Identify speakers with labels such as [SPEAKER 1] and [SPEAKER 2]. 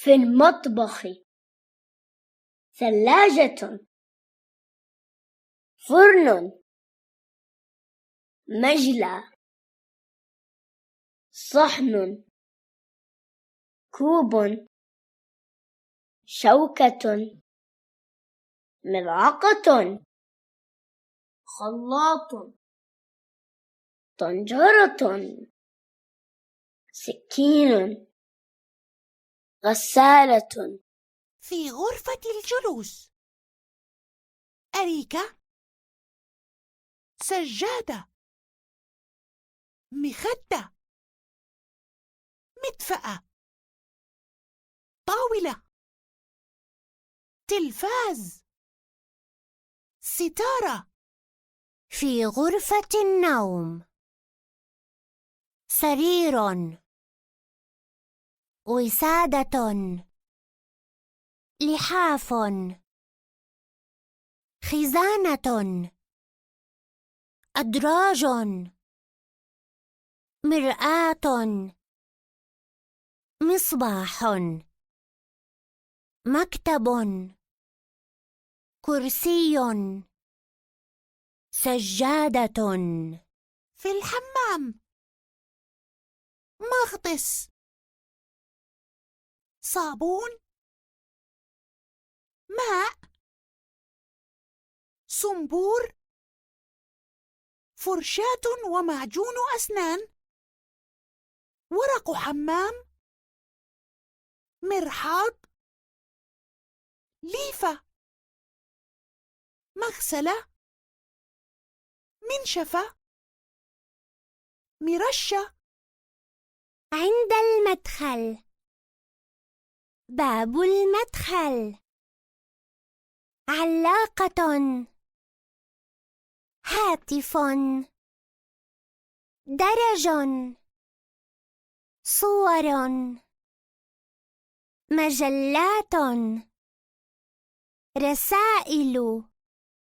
[SPEAKER 1] في المطبخ. ثلاجة. فرن. مجلى. صحن. كوب. شوكة. ملعقة. خلاط. طنجرة. سكين. غسالة.
[SPEAKER 2] في غرفة الجلوس أريكة، سجادة، مخدة، مدفأة، طاولة، تلفاز، ستارة.
[SPEAKER 3] في غرفة النوم سرير، وسادة، لحاف، خزانة، أدراج، مرآة، مصباح، مكتب، كرسي، سجادة.
[SPEAKER 2] في الحمام مغطس، صابون، ماء، صنبور، فرشاة ومعجون أسنان، ورق حمام، مرحاض، ليفة، مغسلة، منشفة، مرشة.
[SPEAKER 3] عند المدخل باب المدخل، علاقة، هاتف، درج، صور، مجلات، رسائل.